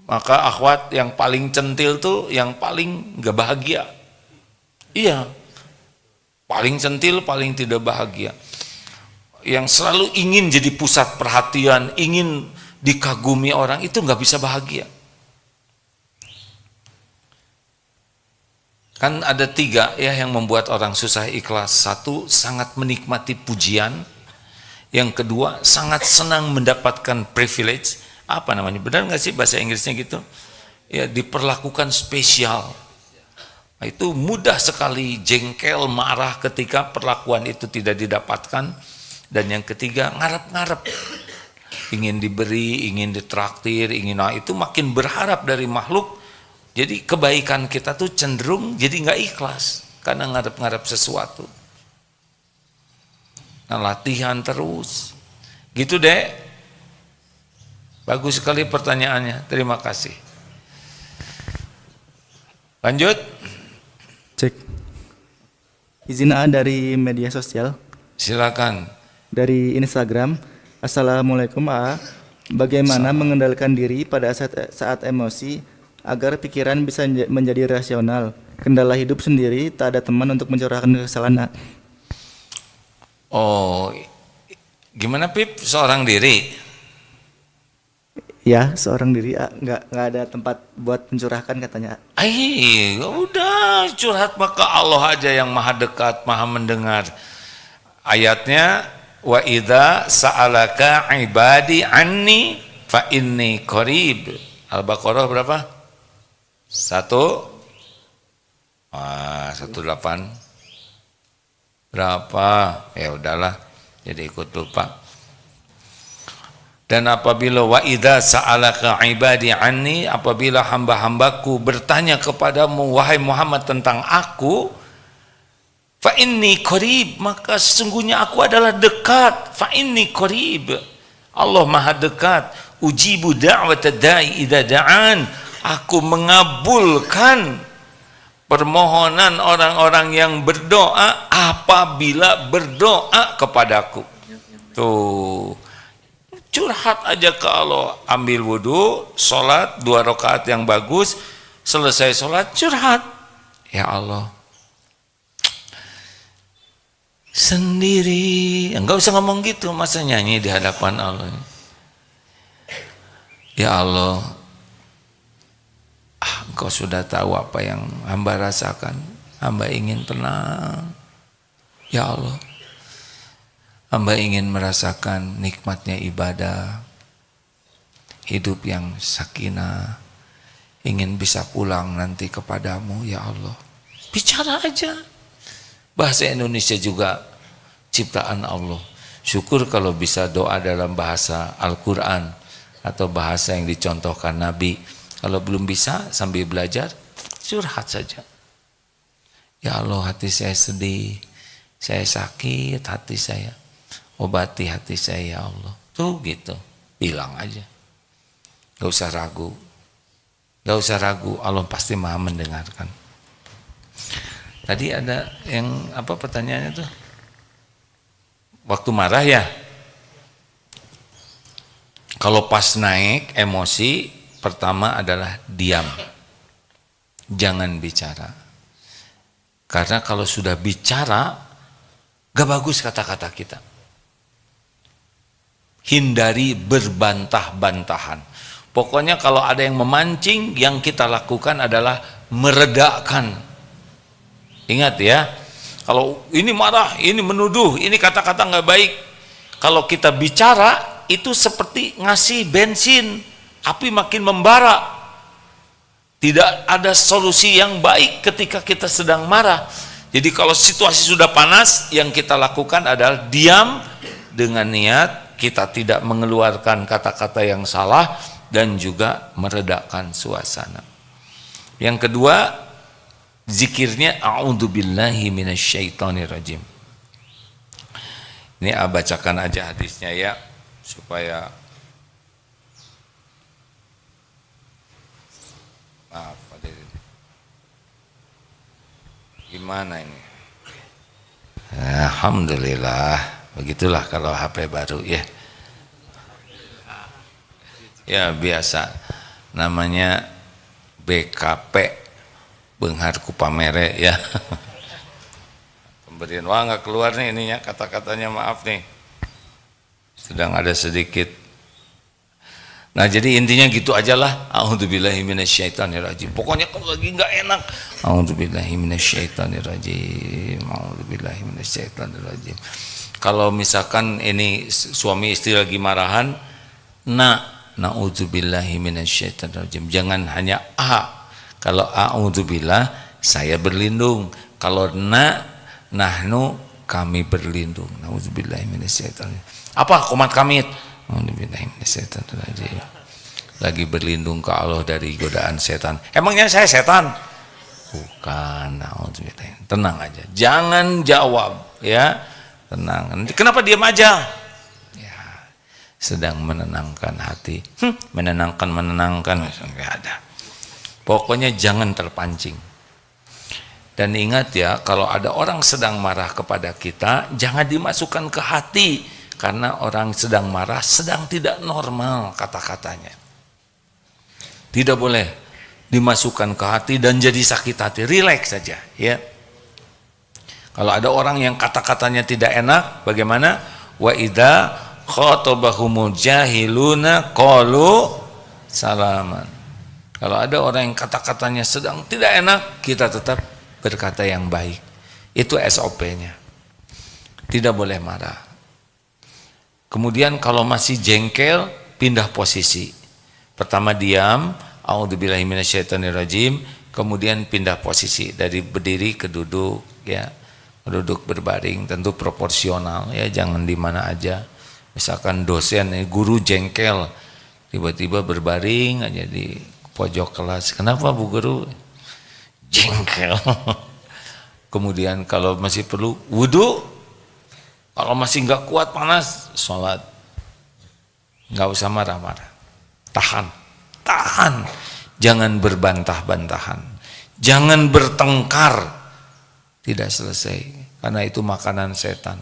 Maka akhwat yang paling centil tuh yang paling gak bahagia. Iya, paling centil, paling tidak bahagia. Yang selalu ingin jadi pusat perhatian, ingin dikagumi orang, itu gak bisa bahagia. Kan ada 3 ya yang membuat orang susah ikhlas. 1, sangat menikmati pujian. Yang kedua, sangat senang mendapatkan privilege. Apa namanya, benar nggak sih bahasa Inggrisnya gitu ya, diperlakukan spesial. Nah, itu mudah sekali jengkel, marah ketika perlakuan itu tidak didapatkan. Dan yang ketiga, ngarep-ngarep, ingin diberi, ingin ditraktir, ingin, nah itu makin berharap dari makhluk. Jadi kebaikan kita tuh cenderung jadi nggak ikhlas karena ngarep-ngarep sesuatu. Nah, latihan terus gitu deh. Bagus sekali pertanyaannya, terima kasih. Lanjut. Cek. Izin A dari media sosial. Silakan. Dari Instagram. Assalamualaikum A. Bagaimana mengendalikan diri pada saat emosi agar pikiran bisa menjadi rasional? Kendala hidup sendiri, tak ada teman untuk mencurahkan kesalahan A. Oh, gimana Pip? Seorang diri? Ya, seorang diri A. Nggak ada tempat buat mencurahkan katanya A. Udah curhat maka Allah aja yang maha dekat, maha mendengar. Ayatnya, wa idza sa'alaka ibadi anni fa inni qarib. Al-Baqarah berapa? 18 berapa? Ya udahlah, jadi ikut lupa. Dan apabila wa idza sa'alaka ibadi anni, apabila hamba-hambaku bertanya kepadamu wahai Muhammad tentang aku, fa inni qarib, maka sesungguhnya aku adalah dekat. Fa inni qarib, Allah maha dekat. Ujibu da'watad da'i idza da'an, aku mengabulkan permohonan orang-orang yang berdoa apabila berdoa kepadaku. Tuh, curhat aja ke Allah, ambil wudhu, sholat 2 rakaat yang bagus, selesai sholat curhat, ya Allah sendiri, enggak usah ngomong gitu, masa nyanyi di hadapan Allah. Ya Allah, Engkau sudah tahu apa yang hamba rasakan, hamba ingin tenang, ya Allah. Hamba ingin merasakan nikmatnya ibadah, hidup yang sakinah, ingin bisa pulang nanti kepadamu, ya Allah. Bicara aja. Bahasa Indonesia juga ciptaan Allah. Syukur kalau bisa doa dalam bahasa Al-Quran atau bahasa yang dicontohkan Nabi. Kalau belum bisa sambil belajar, curhat saja. Ya Allah, hati saya sedih, saya sakit hati saya. Obati hati saya ya Allah. Tuh gitu, bilang aja. Gak usah ragu. Gak usah ragu, Allah pasti maha mendengarkan. Tadi ada yang apa pertanyaannya tuh? Waktu marah ya? Kalau pas naik emosi, pertama adalah diam. Jangan bicara. Karena kalau sudah bicara, gak bagus kata-kata kita. Hindari berbantah-bantahan. Pokoknya kalau ada yang memancing, yang kita lakukan adalah meredakan. Ingat ya, Kalau ini marah, ini menuduh, ini kata-kata nggak baik. Kalau kita bicara itu seperti ngasih bensin, api makin membara. Tidak ada solusi yang baik ketika kita sedang marah. Jadi kalau situasi sudah panas, yang kita lakukan adalah diam dengan niat kita tidak mengeluarkan kata-kata yang salah dan juga meredakan suasana. Yang kedua, zikirnya a'udzubillahi minasyaitonirrajim. Ini bacakan aja hadisnya ya, supaya maaf ada gimana ini. Alhamdulillah, begitulah kalau HP baru ya. Ya biasa, namanya BKP. Benghar Kupamere ya. Pemberian nggak keluar nih ininya kata-katanya, maaf nih. Sedang ada sedikit. Nah jadi intinya gitu aja lah. A'udzubillahi minasyaitonirrajim. Pokoknya kalau lagi nggak enak, a'udzubillahi minasyaitonirrajim. A'udzubillahi minasyaitonirrajim. Kalau misalkan ini suami istri lagi marahan, na'udzubillahi minasyaitonirrajim. Jangan hanya Kalau a'udzubillah, saya berlindung. Kalau nahnu, kami berlindung. Na'udzubillahi minasyaitonir. Apa komat kami? Na'udzubillahi minasyaitonir. Lagi berlindung ke Allah dari godaan setan. Emangnya saya setan? Bukan. Na'udzubillahi. Tenang aja. Jangan jawab ya. Tenang. Kenapa diam aja? Ya, sedang menenangkan hati. Menenangkan. Enggak ada. Pokoknya jangan terpancing. Dan ingat ya, kalau ada orang sedang marah kepada kita, jangan dimasukkan ke hati. Karena orang sedang marah, sedang tidak normal kata-katanya. Tidak boleh dimasukkan ke hati dan jadi sakit hati. Relax saja ya. Kalau ada orang yang kata-katanya tidak enak, bagaimana? Wa idza khatabahumul jahiluna qalu salaman. Kalau ada orang yang kata-katanya sedang tidak enak, kita tetap berkata yang baik. Itu SOP-nya. Tidak boleh marah. Kemudian kalau masih jengkel, pindah posisi. Pertama diam, a'udzubillahi minasyaitonirrajim, kemudian pindah posisi dari berdiri ke duduk ya. Duduk berbaring, tentu proporsional ya, jangan di mana aja. Misalkan dosen, guru jengkel, tiba-tiba berbaring aja di pojok kelas. Kenapa Bu Guru? Jengkel. Kemudian kalau masih perlu wudu, kalau masih nggak kuat panas, sholat. Nggak usah marah-marah. Tahan. Jangan berbantah-bantahan. Jangan bertengkar. Tidak selesai. Karena itu makanan setan.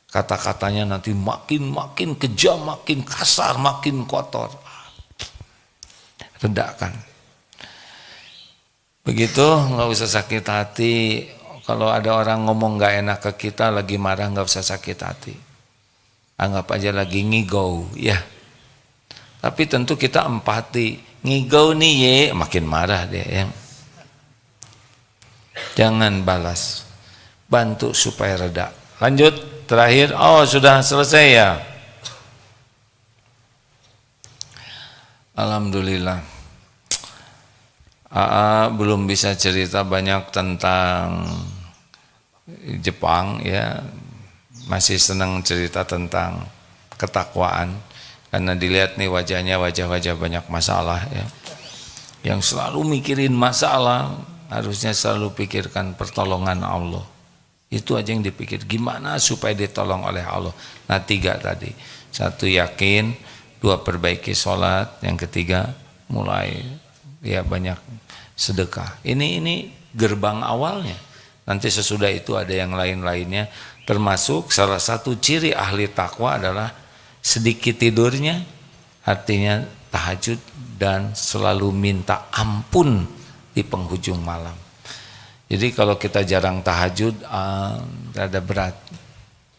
Kata-katanya nanti makin kejam, makin kasar, makin kotor. Redakan. Begitu, nggak usah sakit hati. Kalau ada orang ngomong nggak enak ke kita, lagi marah, nggak usah sakit hati. Anggap aja lagi ngigau, ya. Tapi tentu kita empati. Ngigau nih ye, makin marah deh ya. Jangan balas. Bantu supaya reda. Lanjut, terakhir. Oh sudah selesai ya. Alhamdulillah. Belum bisa cerita banyak tentang Jepang ya. Masih senang cerita tentang ketakwaan karena dilihat nih wajahnya wajah-wajah banyak masalah ya. Yang selalu mikirin masalah, harusnya selalu pikirkan pertolongan Allah. Itu aja yang dipikir, gimana supaya ditolong oleh Allah. Nah 3 tadi. 1 yakin, 2 perbaiki sholat, yang ketiga mulai ya banyak sedekah. Ini gerbang awalnya. Nanti sesudah itu ada yang lain-lainnya. Termasuk salah satu ciri ahli takwa adalah sedikit tidurnya, artinya tahajud dan selalu minta ampun di penghujung malam. Jadi kalau kita jarang tahajud, rada berat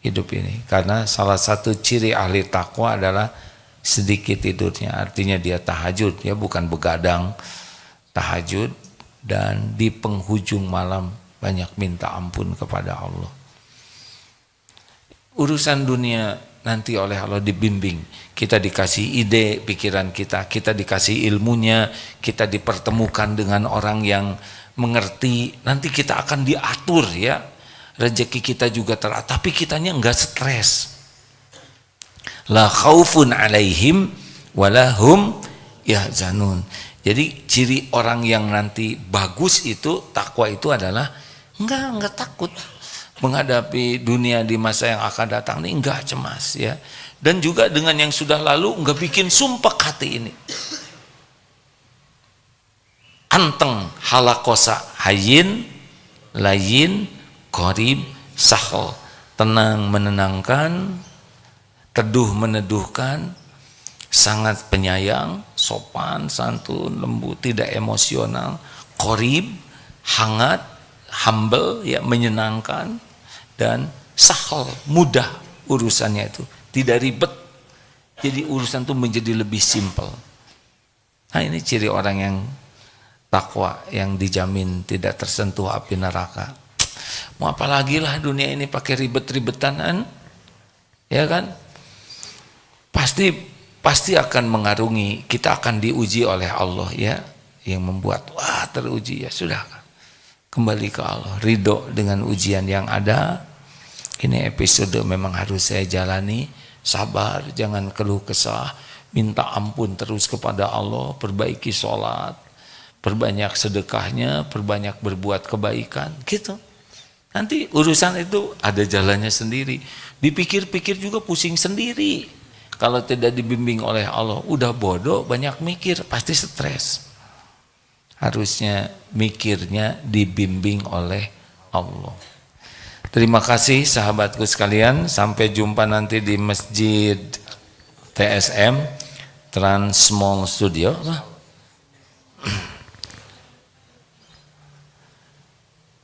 hidup ini. Karena salah satu ciri ahli takwa adalah sedikit tidurnya, artinya dia tahajud, ya bukan begadang, tahajud dan di penghujung malam banyak minta ampun kepada Allah. Urusan dunia nanti oleh Allah dibimbing. Kita dikasih ide pikiran kita dikasih ilmunya, kita dipertemukan dengan orang yang mengerti. Nanti kita akan diatur ya. Rezeki kita juga teratur, tapi kitanya enggak stres. La khaufun alaihim walahum yahzanun. Jadi ciri orang yang nanti bagus itu, takwa itu adalah enggak takut menghadapi dunia di masa yang akan datang ini, enggak cemas ya. Dan juga dengan yang sudah lalu enggak bikin sumpah hati ini. Anteng halakosa hayin layin qorib sahal, tenang menenangkan, teduh meneduhkan, sangat penyayang, sopan, santun, lembut, tidak emosional, qorib, hangat, humble, ya menyenangkan, dan sahal, mudah urusannya itu, tidak ribet. Jadi urusan itu menjadi lebih simpel. Nah ini ciri orang yang takwa, yang dijamin tidak tersentuh api neraka. Mau apa lagi lah dunia ini pakai ribet-ribetan kan? Ya kan? Pasti akan mengarungi, kita akan diuji oleh Allah ya, yang membuat wah teruji ya sudah. Kembali ke Allah, ridho dengan ujian yang ada. Ini episode memang harus saya jalani, sabar, jangan keluh kesah, minta ampun terus kepada Allah, perbaiki sholat, perbanyak sedekahnya, perbanyak berbuat kebaikan, gitu. Nanti urusan itu ada jalannya sendiri. Dipikir-pikir juga pusing sendiri. Kalau tidak dibimbing oleh Allah, udah bodoh, banyak mikir, pasti stres. Harusnya mikirnya dibimbing oleh Allah. Terima kasih sahabatku sekalian, sampai jumpa nanti di Masjid TSM Trans Mall Studio.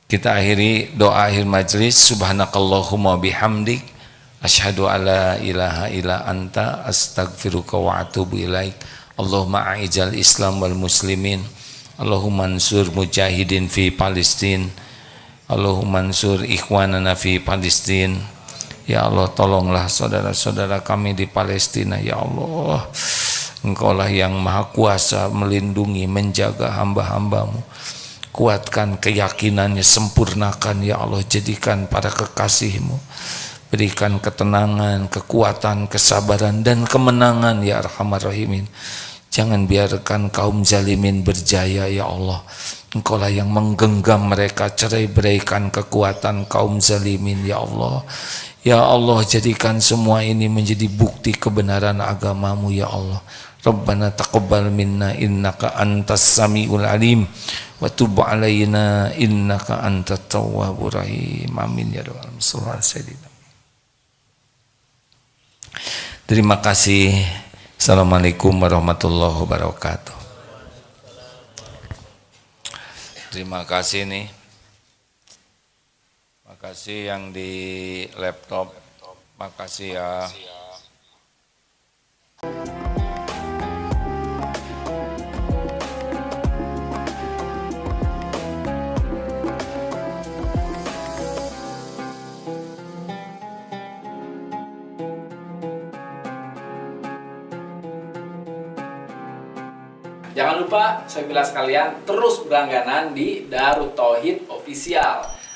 Kita akhiri doa akhir majlis. Subhanakallahumma bihamdik asyhadu alla ilaha illa anta astaghfiruka wa atubu ilaik. Allahumma a'izal Islam wal muslimin. Allahumma ansur mujahidin fi Palestin. Allahumma ansur ikhwanana fi Palestin. Ya Allah, tolonglah saudara-saudara kami di Palestina ya Allah. Engkaulah yang maha kuasa melindungi, menjaga hamba-hambamu. Kuatkan keyakinannya, sempurnakan ya Allah, jadikan para kekasihmu. Berikan ketenangan, kekuatan, kesabaran dan kemenangan ya Arhamar Rahimin. Jangan biarkan kaum zalimin berjaya ya Allah. Engkaulah yang menggenggam mereka, cerai-beraikan kekuatan kaum zalimin ya Allah. Ya Allah, jadikan semua ini menjadi bukti kebenaran agamamu ya Allah. Rabbana taqabbal minna innaka antas samiul alim wa tub alaina innaka antat tawwabur rahim. Amin ya rabbal alamin. Terima kasih. Assalamualaikum warahmatullahi wabarakatuh. Terima kasih nih. Makasih yang di laptop. Makasih ya. Jangan lupa, saya bilang sekalian, terus berlangganan di Darut Tauhid Official.